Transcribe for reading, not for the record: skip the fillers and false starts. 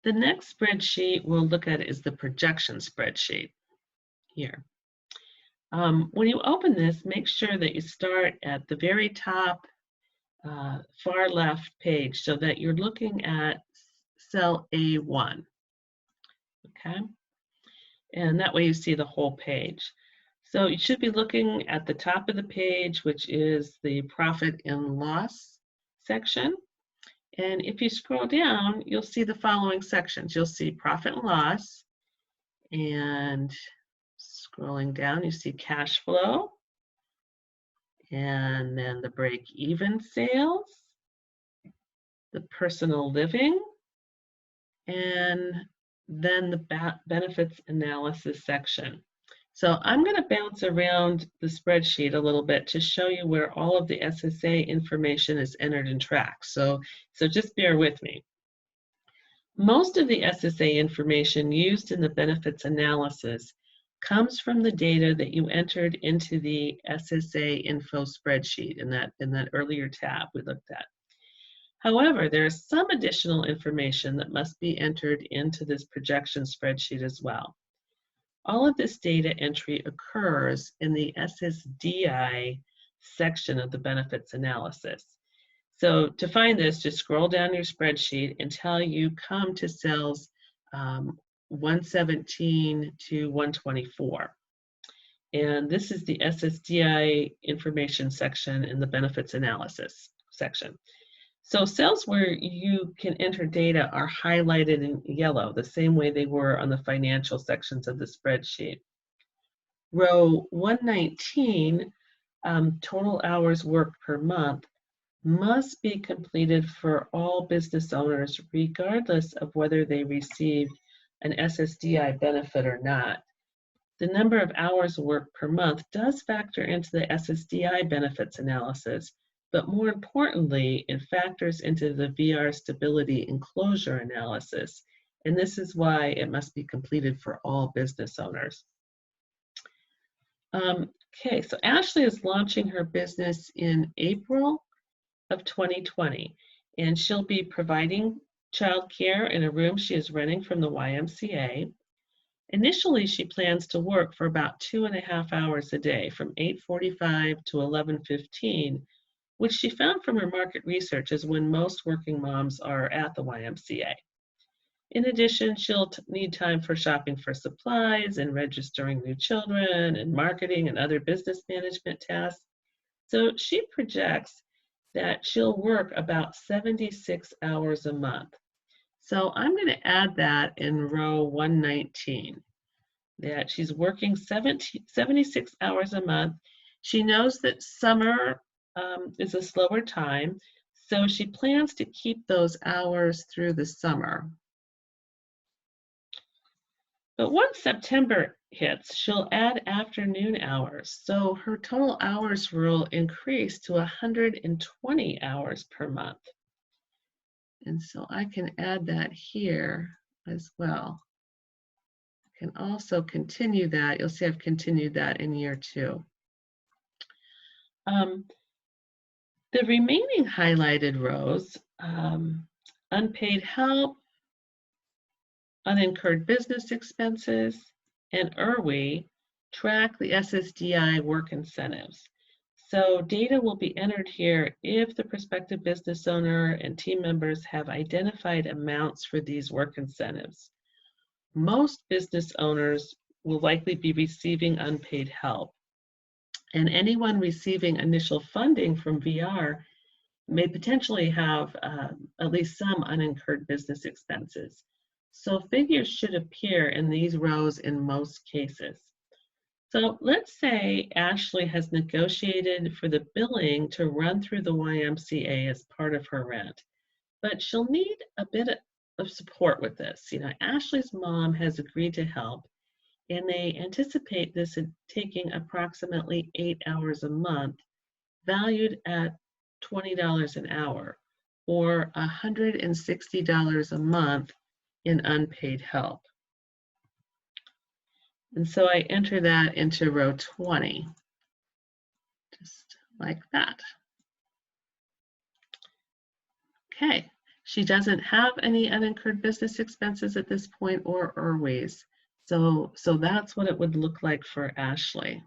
The next spreadsheet we'll look at is the projection spreadsheet here. When you open this, make sure that you start at the very top far left page so that you're looking at cell A1, okay? And that way you see the whole page. So you should be looking at the top of the page, which is the profit and loss section. And if you scroll down, you'll see the following sections. You'll see profit and loss, and scrolling down, you see cash flow, and then the break-even sales, the personal living, and then the benefits analysis section. So I'm going to bounce around the spreadsheet a little bit to show you where all of the SSA information is entered and tracked. So just bear with me. Most of the SSA information used in the benefits analysis comes from the data that you entered into the SSA info spreadsheet in that earlier tab we looked at. However, there is some additional information that must be entered into this projection spreadsheet as well. All of this data entry occurs in the SSDI section of the benefits analysis. So to find this, just scroll down your spreadsheet until you come to cells 117 to 124. And this is the SSDI information section in the benefits analysis section. So cells where you can enter data are highlighted in yellow, the same way they were on the financial sections of the spreadsheet. Row 119, total hours worked per month, must be completed for all business owners, regardless of whether they receive an SSDI benefit or not. The number of hours worked per month does factor into the SSDI benefits analysis, but more importantly, it factors into the VR stability enclosure analysis, and this is why it must be completed for all business owners. Okay, so Ashley is launching her business in April of 2020, and she'll be providing childcare in a room she is renting from the YMCA. Initially, she plans to work for about 2.5 hours a day from 8:45 to 11:15, which she found from her market research is when most working moms are at the YMCA. In addition, she'll need time for shopping for supplies and registering new children and marketing and other business management tasks. So she projects that she'll work about 76 hours a month. So I'm going to add that in row 119, that she's working 76 hours a month. She knows that summer is a slower time, so she plans to keep those hours through the summer. But once September hits, she'll add afternoon hours, so her total hours will increase to 120 hours per month. And so I can add that here as well. I can also continue that. You'll see I've continued that in year 2. The remaining highlighted rows, unpaid help, unincurred business expenses, and IRWI track the SSDI work incentives. So data will be entered here if the prospective business owner and team members have identified amounts for these work incentives. Most business owners will likely be receiving unpaid help, and anyone receiving initial funding from VR may potentially have at least some unincurred business expenses. So figures should appear in these rows in most cases. So let's say Ashley has negotiated for the billing to run through the YMCA as part of her rent, but she'll need a bit of support with this. You know, Ashley's mom has agreed to help, and they anticipate this taking approximately 8 hours a month, valued at $20 an hour, or $160 a month in unpaid help. And so I enter that into row 20, just like that. Okay, She doesn't have any unincurred business expenses at this point or IRWAs. So that's what it would look like for Ashley.